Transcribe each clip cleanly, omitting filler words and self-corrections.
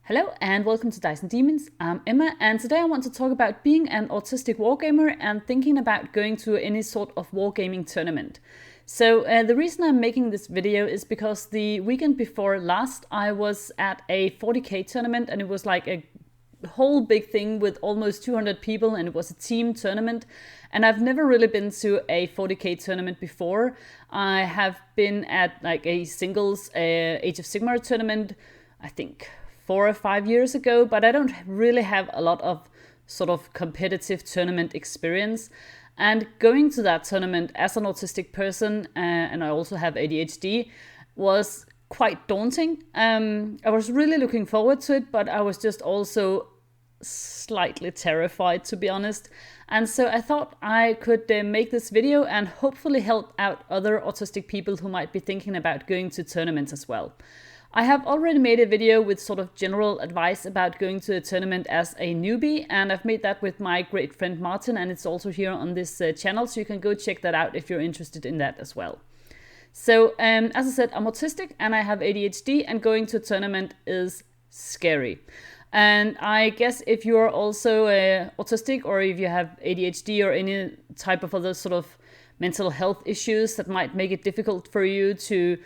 Hello and welcome to Dice and Demons. I'm Emma, and today I want to talk about being an autistic wargamer and thinking about going to any sort of wargaming tournament. So the reason I'm making this video is because the weekend before last I was at a 40k tournament, and it was like a whole big thing with almost 200 people, and it was a team tournament. And I've never really been to a 40k tournament before. I have been at like a singles Age of Sigmar tournament, I think 4 or 5 years ago, but I don't really have a lot of sort of competitive tournament experience. And going to that tournament as an autistic person, and I also have ADHD, was quite daunting. I was really looking forward to it, but I was just also slightly terrified, to be honest. And so I thought I could make this video and hopefully help out other autistic people who might be thinking about going to tournaments as well. I have already made a video with sort of general advice about going to a tournament as a newbie, and I've made that with my great friend Martin, and it's also here on this channel, so you can go check that out if you're interested in that as well. So as I said, I'm autistic and I have ADHD, and going to a tournament is scary. And I guess if you're also autistic, or if you have ADHD or any type of other sort of mental health issues that might make it difficult for you to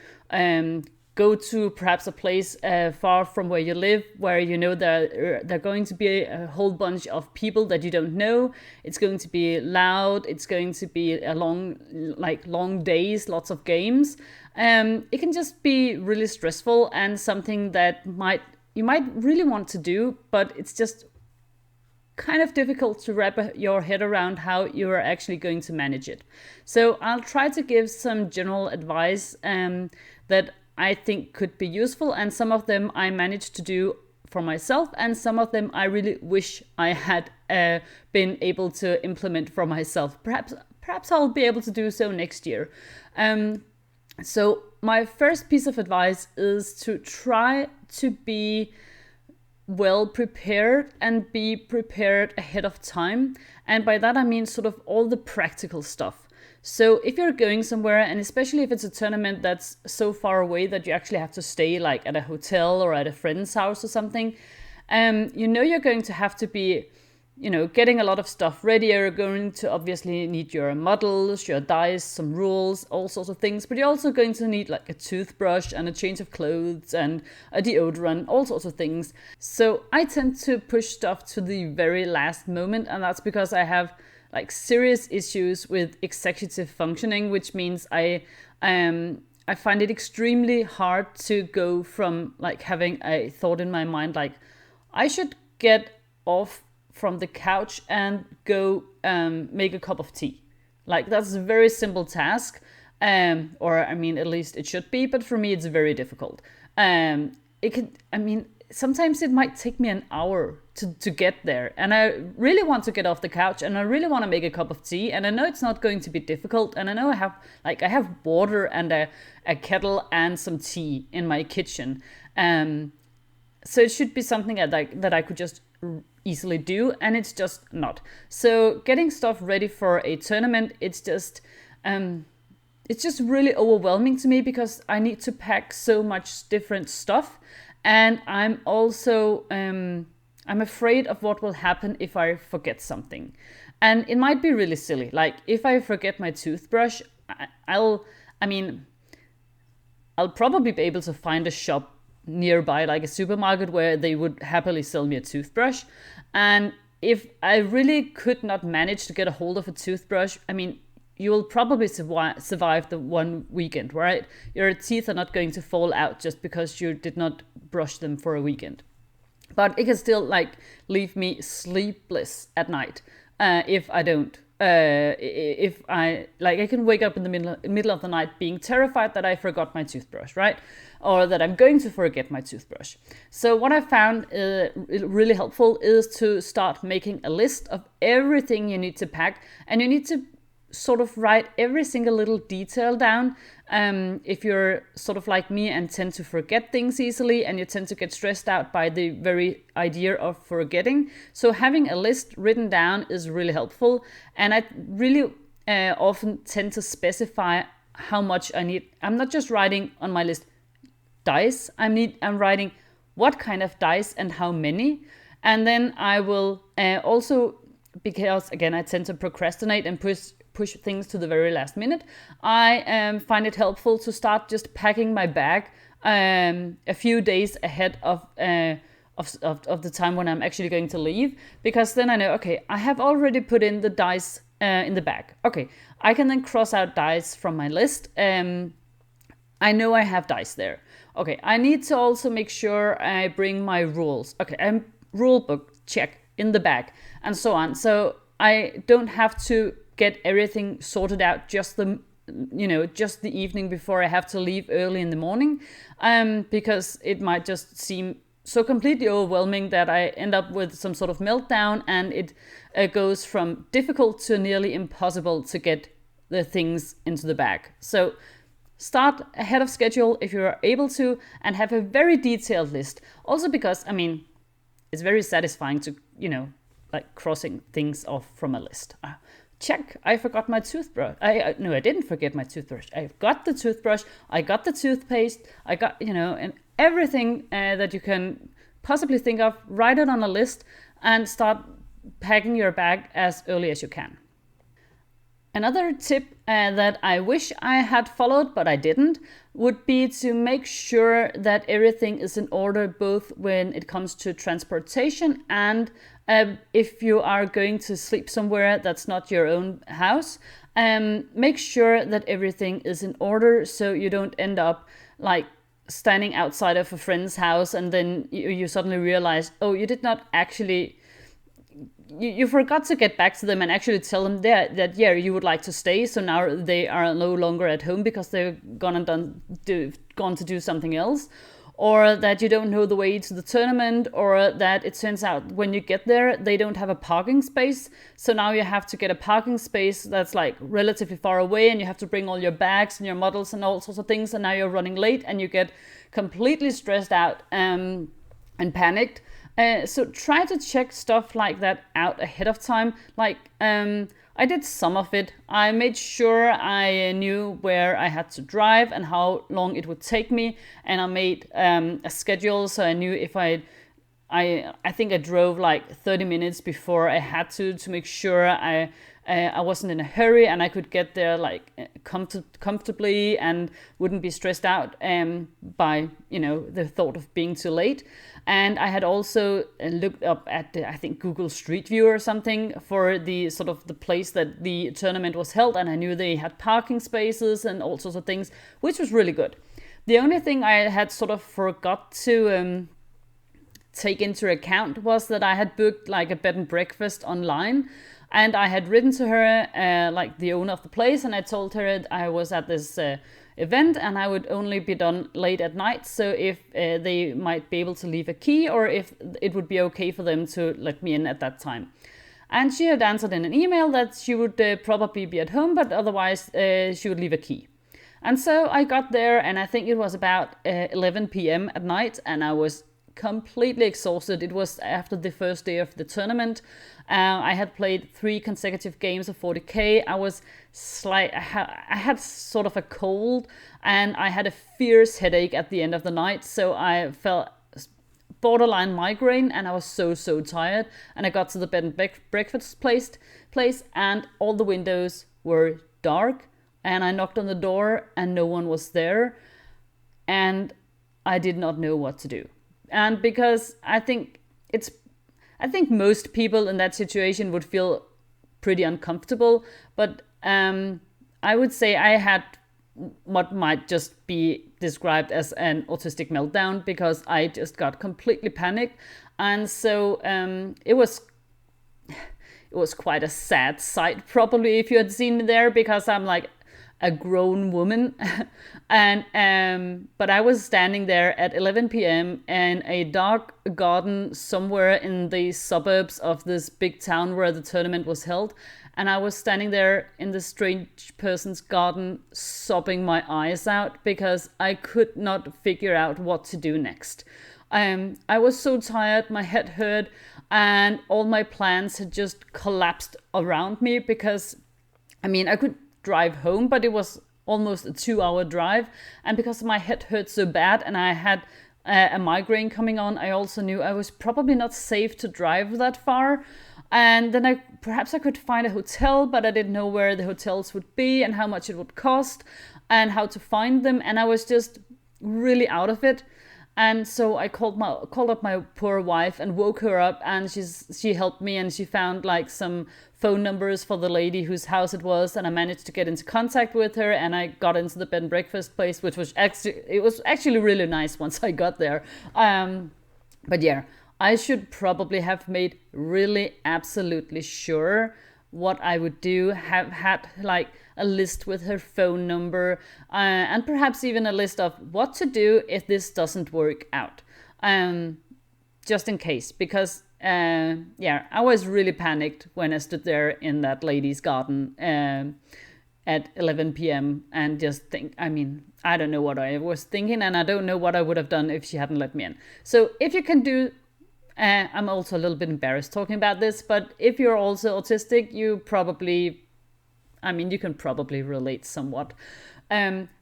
go to perhaps a place far from where you live, where you know there are going to be a whole bunch of people that you don't know. It's going to be loud. It's going to be a long days, lots of games. It can just be really stressful and something that you might really want to do, but it's just kind of difficult to wrap your head around how you are actually going to manage it. So I'll try to give some general advice that I think could be useful, and some of them I managed to do for myself, and some of them I really wish I had been able to implement for myself. Perhaps I'll be able to do so next year. So my first piece of advice is to try to be well prepared and be prepared ahead of time. And by that I mean sort of all the practical stuff. So if you're going somewhere, and especially if it's a tournament that's so far away that you actually have to stay like at a hotel or at a friend's house or something, you're going to have to be, getting a lot of stuff ready. You're going to obviously need your models, your dice, some rules, all sorts of things. But you're also going to need like a toothbrush and a change of clothes and a deodorant, all sorts of things. So I tend to push stuff to the very last moment, and that's because I have like serious issues with executive functioning, which means I find it extremely hard to go from like having a thought in my mind like I should get off from the couch and go make a cup of tea. Like that's a very simple task, or I mean at least it should be, but for me it's very difficult. Sometimes it might take me an hour to get there, and I really want to get off the couch, and I really want to make a cup of tea, and I know it's not going to be difficult, and I know I have water and a kettle and some tea in my kitchen, so it should be something that I could just easily do, and it's just not. So getting stuff ready for a tournament, it's just really overwhelming to me because I need to pack so much different stuff. And I'm also, I'm afraid of what will happen if I forget something. And it might be really silly. Like if I forget my toothbrush, I'll probably be able to find a shop nearby, like a supermarket, where they would happily sell me a toothbrush. And if I really could not manage to get a hold of a toothbrush, you will probably survive the one weekend, right? Your teeth are not going to fall out just because you did not brush them for a weekend. But it can still like leave me sleepless at night if I don't. I can wake up in the middle of the night being terrified that I forgot my toothbrush, right? Or that I'm going to forget my toothbrush. So what I found really helpful is to start making a list of everything you need to pack, and you need to sort of write every single little detail down. If you're sort of like me and tend to forget things easily, and you tend to get stressed out by the very idea of forgetting, so having a list written down is really helpful. And I really often tend to specify how much I need. I'm not just writing on my list dice. I'm writing what kind of dice and how many. And then I will also, because again, I tend to procrastinate and push things to the very last minute, I find it helpful to start just packing my bag a few days ahead of the time when I'm actually going to leave, because then I know, okay, I have already put in the dice in the bag. Okay, I can then cross out dice from my list. I know I have dice there. Okay, I need to also make sure I bring my rules. Okay, rule book, check, in the bag, and so on. So I don't have to get everything sorted out just the evening before I have to leave early in the morning, because it might just seem so completely overwhelming that I end up with some sort of meltdown, and it goes from difficult to nearly impossible to get the things into the bag. So start ahead of schedule if you're able to, and have a very detailed list. Also because, I mean, it's very satisfying to, like crossing things off from a list. Check, I forgot my toothbrush. No, I didn't forget my toothbrush. I got the toothbrush, I got the toothpaste, I got, and everything that you can possibly think of, write it on a list and start packing your bag as early as you can. Another tip that I wish I had followed, but I didn't, would be to make sure that everything is in order, both when it comes to transportation and if you are going to sleep somewhere that's not your own house. Make sure that everything is in order so you don't end up like standing outside of a friend's house and then you suddenly realize, oh, you did not actually... You forgot to get back to them and actually tell them that you would like to stay. So now they are no longer at home because they're gone to do something else, or that you don't know the way to the tournament, or that it turns out when you get there they don't have a parking space. So now you have to get a parking space that's like relatively far away, and you have to bring all your bags and your models and all sorts of things. And now you're running late and you get completely stressed out and panicked. So try to check stuff like that out ahead of time. Like, I did some of it. I made sure I knew where I had to drive and how long it would take me. And I made a schedule, so I knew if I think I drove like 30 minutes before I had to make sure I wasn't in a hurry and I could get there like comfortably and wouldn't be stressed out by the thought of being too late. And I had also looked up at I think Google Street View or something for the sort of the place that the tournament was held, and I knew they had parking spaces and all sorts of things, which was really good. The only thing I had sort of forgot to take into account was that I had booked like a bed and breakfast online. And I had written to her, like the owner of the place, and I told her I was at this event and I would only be done late at night. So if they might be able to leave a key, or if it would be okay for them to let me in at that time. And she had answered in an email that she would probably be at home, but otherwise she would leave a key. And so I got there, and I think it was about 11 p.m. at night, and I was completely exhausted. It was after the first day of the tournament. I had played 3 consecutive games of 40k. I had sort of a cold, and I had a fierce headache at the end of the night. So I felt borderline migraine, and I was so tired. And I got to the bed and breakfast place, and all the windows were dark. And I knocked on the door, and no one was there. And I did not know what to do. And because I think most people in that situation would feel pretty uncomfortable, but I would say I had what might just be described as an autistic meltdown, because I just got completely panicked. And so it was quite a sad sight, probably, if you had seen me there, because I'm like a grown woman. And but I was standing there at 11 p.m. in a dark garden somewhere in the suburbs of this big town where the tournament was held, and I was standing there in the strange person's garden sobbing my eyes out because I could not figure out what to do next. I was so tired, my head hurt, and all my plans had just collapsed around me, because I could drive home, but it was almost a 2-hour drive, and because my head hurt so bad, and I had a migraine coming on, I also knew I was probably not safe to drive that far. And then perhaps I could find a hotel, but I didn't know where the hotels would be and how much it would cost and how to find them. And I was just really out of it. And so I called up my poor wife and woke her up, and she helped me, and she found like some phone numbers for the lady whose house it was, and I managed to get into contact with her, and I got into the bed and breakfast place, which was actually really nice once I got there. But yeah, I should probably have made really absolutely sure what I would do, have had like a list with her phone number, and perhaps even a list of what to do if this doesn't work out, just in case, because I was really panicked when I stood there in that lady's garden at 11 p.m. and just I don't know what I was thinking, and I don't know what I would have done if she hadn't let me in. So if you can do I'm also a little bit embarrassed talking about this, but if you're also autistic, you can probably relate somewhat.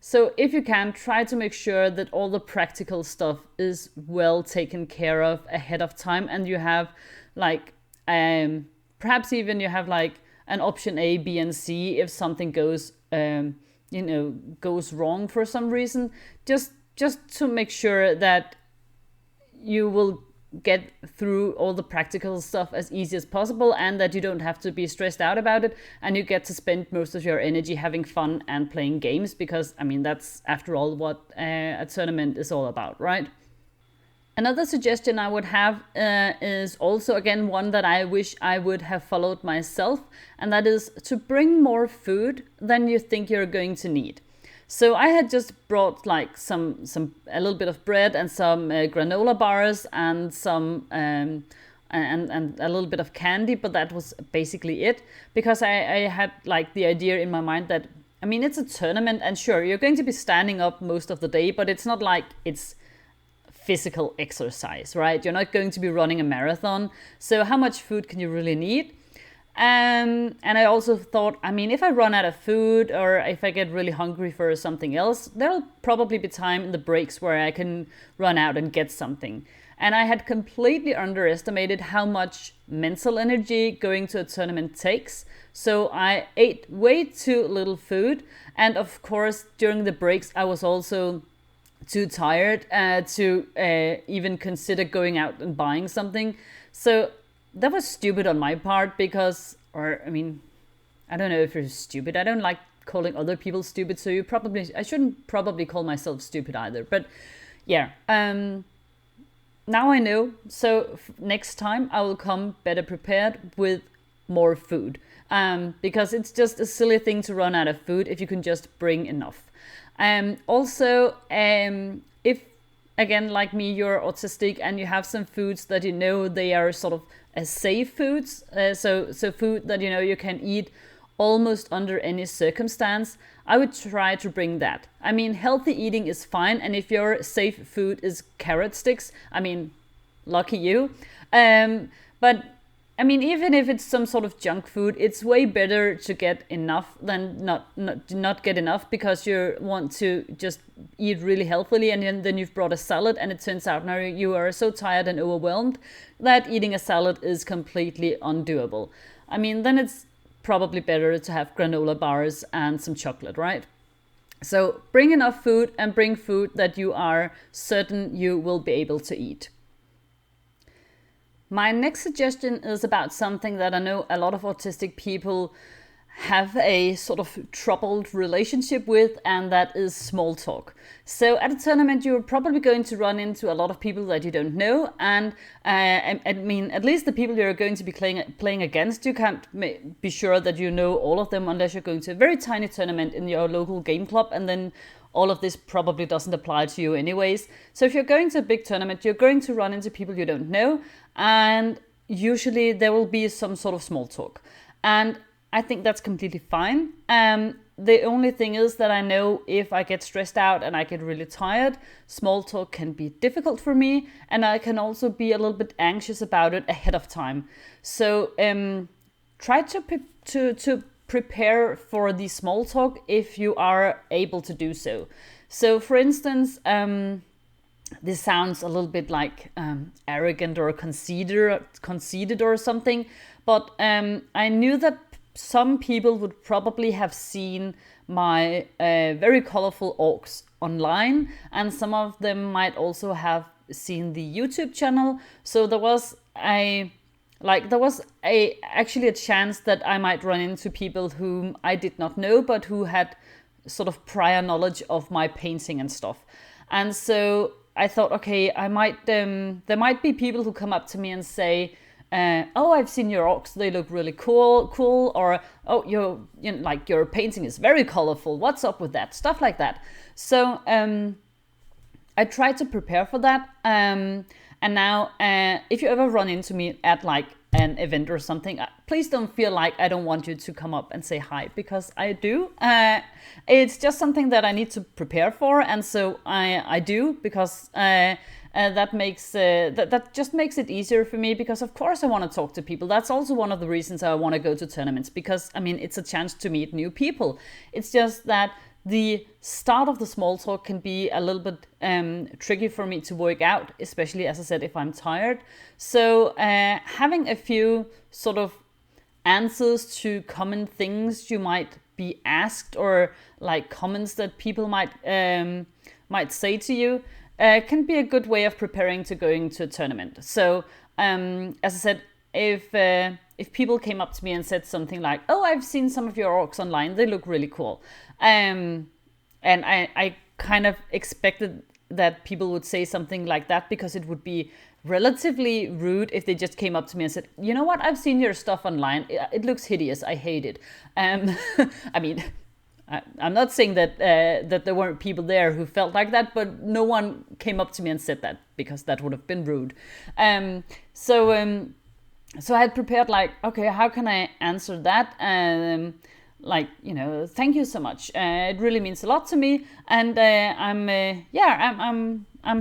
So if you can, try to make sure that all the practical stuff is well taken care of ahead of time, and you have like, perhaps even you have like an option A, B, and C if something goes wrong for some reason, just to make sure that you will get through all the practical stuff as easy as possible, and that you don't have to be stressed out about it, and you get to spend most of your energy having fun and playing games, because that's after all what a tournament is all about, right? Another suggestion I would have is also again one that I wish I would have followed myself, and that is to bring more food than you think you're going to need. So I had just brought like a little bit of bread and some granola bars and some and a little bit of candy, but that was basically it, because I had like the idea in my mind that it's a tournament, and sure, you're going to be standing up most of the day, but it's not like it's physical exercise, right? You're not going to be running a marathon, so how much food can you really need? And I also thought, if I run out of food, or if I get really hungry for something else, there'll probably be time in the breaks where I can run out and get something. And I had completely underestimated how much mental energy going to a tournament takes. So I ate way too little food. And of course, during the breaks, I was also too tired to even consider going out and buying something. So that was stupid on my part, because, I don't know if you're stupid. I don't like calling other people stupid, so I shouldn't probably call myself stupid either. But yeah, now I know. So next time I will come better prepared with more food, because it's just a silly thing to run out of food if you can just bring enough. Also, if again, like me, you're autistic and you have some foods that they are sort of safe foods, so food that you can eat almost under any circumstance, I would try to bring that. Healthy eating is fine, and if your safe food is carrot sticks, lucky you. But even if it's some sort of junk food, it's way better to get enough than not get enough, because you want to just eat really healthily, and then you've brought a salad, and it turns out now you are so tired and overwhelmed that eating a salad is completely undoable. Then it's probably better to have granola bars and some chocolate, right? So bring enough food, and bring food that you are certain you will be able to eat. My next suggestion is about something that I know a lot of autistic people have a sort of troubled relationship with, and that is small talk. So at a tournament, you're probably going to run into a lot of people that you don't know, and at least the people you're going to be playing against, you can't be sure that you know all of them unless you're going to a very tiny tournament in your local game club, and then all of this probably doesn't apply to you anyways. So if you're going to a big tournament, you're going to run into people you don't know, and usually there will be some sort of small talk. And I think that's completely fine. The only thing is that I know if I get stressed out and I get really tired, small talk can be difficult for me, and I can also be a little bit anxious about it ahead of time. So try to prepare for the small talk if you are able to do so. So for instance, this sounds a little bit like arrogant or conceited or something, but I knew that some people would probably have seen my very colorful orcs online, and some of them might also have seen the YouTube channel. So there was actually a chance that I might run into people whom I did not know, but who had sort of prior knowledge of my painting and stuff. And so I thought, okay, I might there might be people who come up to me and say, oh, I've seen your orcs, they look really cool, or oh, your painting is very colorful, what's up with that, stuff like that. So I tried to prepare for that, and now if you ever run into me at like an event or something, please don't feel like I don't want you to come up and say hi, because I do. It's just something that I need to prepare for, and so I do, because that makes that just makes it easier for me, because of course I want to talk to people. That's also one of the reasons I want to go to tournaments, because I mean, it's a chance to meet new people. It's just that the start of the small talk can be a little bit tricky for me to work out, especially, as I said, if I'm tired. So having a few sort of answers to common things you might be asked, or like comments that people might say to you, can be a good way of preparing to going to a tournament. So as I said, if people came up to me and said something like, oh, I've seen some of your orcs online, they look really cool. And I kind of expected that people would say something like that, because it would be relatively rude if they just came up to me and said, you know what, I've seen your stuff online, it looks hideous, I hate it. I mean, I'm not saying that that there weren't people there who felt like that, but no one came up to me and said that, because that would have been rude. So I had prepared, like, okay, how can I answer that? Like, you know, thank you so much. It really means a lot to me, and I'm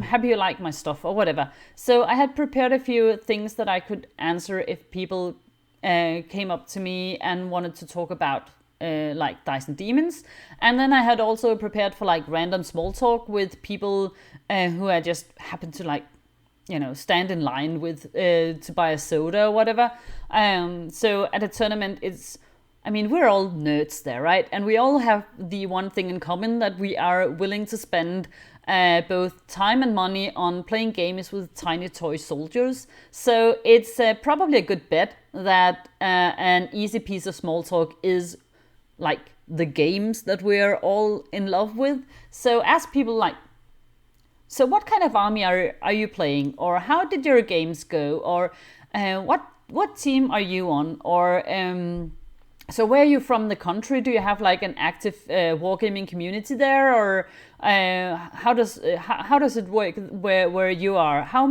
happy you like my stuff, or whatever. So I had prepared a few things that I could answer if people came up to me and wanted to talk about like Dice and Demons. And then I had also prepared for like random small talk with people who I just happened to like, you know, stand in line with to buy a soda or whatever. So at a tournament, we're all nerds there, right? And we all have the one thing in common, that we are willing to spend both time and money on playing games with tiny toy soldiers. So it's probably a good bet that an easy piece of small talk is like the games that we're all in love with. So ask people like, so what kind of army are you playing? Or how did your games go? Or what team are you on? Or so where are you from the country? Do you have like an active wargaming community there? Or how does it work where you are? How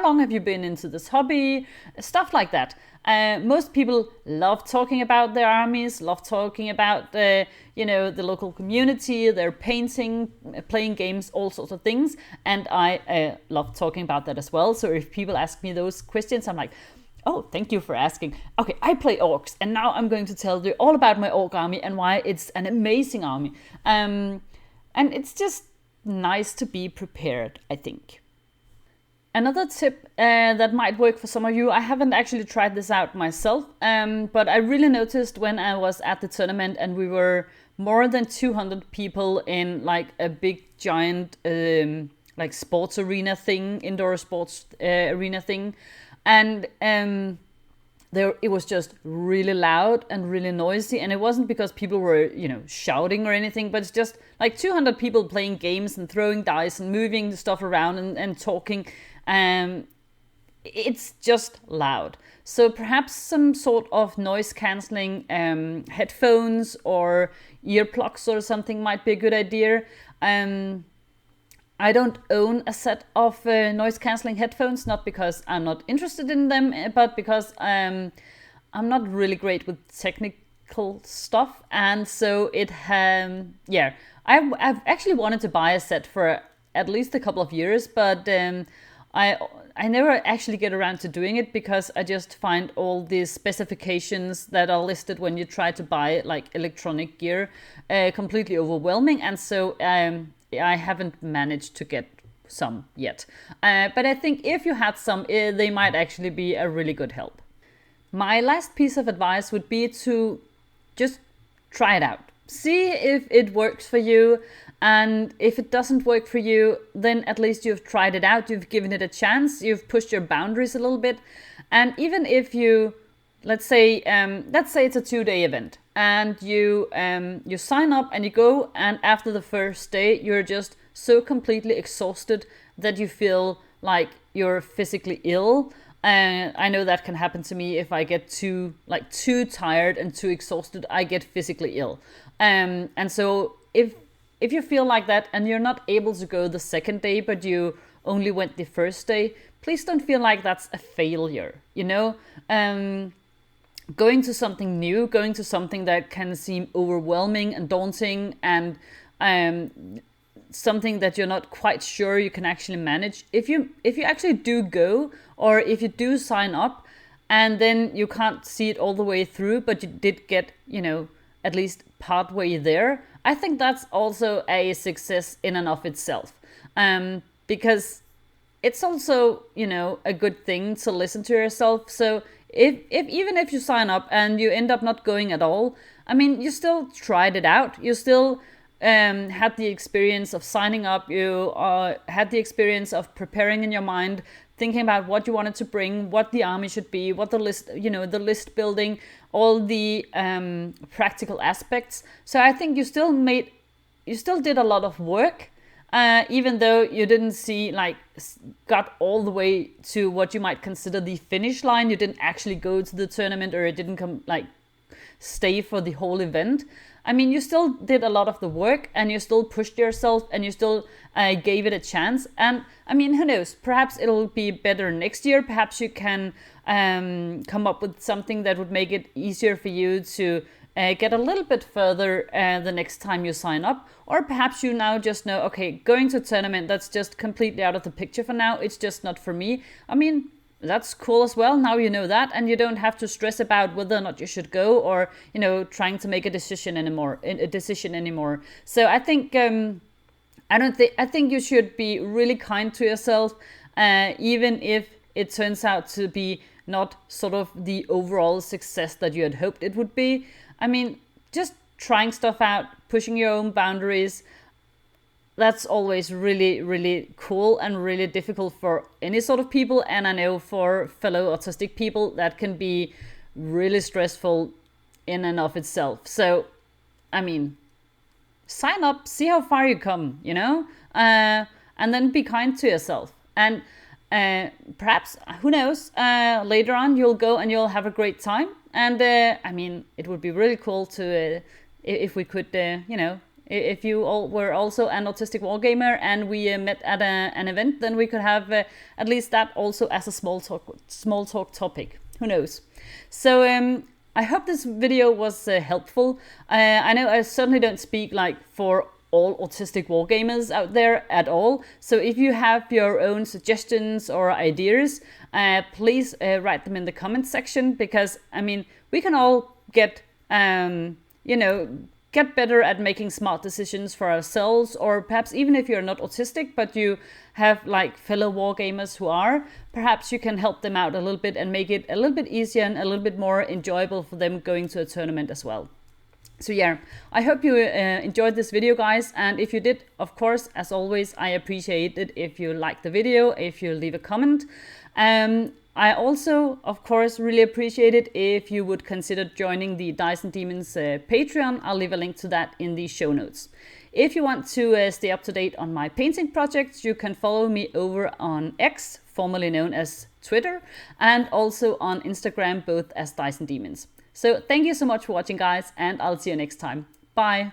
long have you been into this hobby? Stuff like that. Most people love talking about their armies, love talking about the local community, their painting, playing games, all sorts of things. And I love talking about that as well. So if people ask me those questions, I'm like, oh, thank you for asking. Okay, I play orcs, and now I'm going to tell you all about my orc army and why it's an amazing army. And it's just nice to be prepared, I think. Another tip that might work for some of you, I haven't actually tried this out myself, but I really noticed when I was at the tournament and we were more than 200 people in like a big giant like sports arena thing, indoor sports arena thing. And it was just really loud and really noisy, and it wasn't because people were, shouting or anything, but it's just like 200 people playing games and throwing dice and moving stuff around and talking. It's just loud. So perhaps some sort of noise cancelling headphones or earplugs or something might be a good idea. I don't own a set of noise cancelling headphones, not because I'm not interested in them, but because I'm not really great with technical stuff. And so I've actually wanted to buy a set for at least a couple of years, but I never actually get around to doing it, because I just find all these specifications that are listed when you try to buy like electronic gear completely overwhelming. And so I haven't managed to get some yet. But I think if you had some, they might actually be a really good help. My last piece of advice would be to just try it out. See if it works for you. And if it doesn't work for you, then at least you've tried it out. You've given it a chance. You've pushed your boundaries a little bit. And even if you, let's say it's a 2-day event, and you sign up and you go, and after the first day you're just so completely exhausted that you feel like you're physically ill. And I know that can happen to me if I get too tired and too exhausted. I get physically ill. And so if you feel like that and you're not able to go the second day, but you only went the first day, please don't feel like that's a failure. Going to something new, going to something that can seem overwhelming and daunting, and something that you're not quite sure you can actually manage. If you actually do go, or if you do sign up and then you can't see it all the way through, but you did get, at least part way there, I think that's also a success in and of itself. Because it's also, a good thing to listen to yourself. So if even if you sign up and you end up not going at all, I mean, you still tried it out. You still had the experience of signing up. You had the experience of preparing in your mind, thinking about what you wanted to bring, what the army should be, what the list, the list building, all the practical aspects. So I think you still did a lot of work, even though you didn't got all the way to what you might consider the finish line. You didn't actually go to the tournament, or it didn't stay for the whole event. I mean, you still did a lot of the work, and you still pushed yourself, and you still gave it a chance. And I mean, who knows? Perhaps it'll be better next year. Perhaps you can come up with something that would make it easier for you to get a little bit further the next time you sign up. Or perhaps you now just know, okay, going to a tournament, that's just completely out of the picture for now. It's just not for me. I mean, that's cool as well. Now you know that, and you don't have to stress about whether or not you should go, or trying to make a decision anymore. So I think I think you should be really kind to yourself, even if it turns out to be not sort of the overall success that you had hoped it would be. I mean, just trying stuff out, pushing your own boundaries. That's always really, really cool and really difficult for any sort of people. And I know for fellow autistic people, that can be really stressful in and of itself. So, I mean, sign up, see how far you come, and then be kind to yourself. And perhaps, who knows, later on you'll go and you'll have a great time. And I mean, it would be really cool to, if we could, if you all were also an autistic wargamer and we met at an event, then we could have at least that also as a small talk topic. Who knows? So I hope this video was helpful. I know I certainly don't speak for all autistic wargamers out there at all. So if you have your own suggestions or ideas, please write them in the comment section, because I mean, we can all get get better at making smart decisions for ourselves. Or perhaps even if you're not autistic, but you have fellow wargamers who are, perhaps you can help them out a little bit and make it a little bit easier and a little bit more enjoyable for them going to a tournament as well. So yeah, I hope you enjoyed this video, guys. And if you did, of course, as always, I appreciate it if you like the video, if you leave a comment. I also, of course, really appreciate it if you would consider joining the Dice and Demons Patreon. I'll leave a link to that in the show notes. If you want to stay up to date on my painting projects, you can follow me over on X, formerly known as Twitter, and also on Instagram, both as Dice and Demons. So thank you so much for watching, guys, and I'll see you next time. Bye!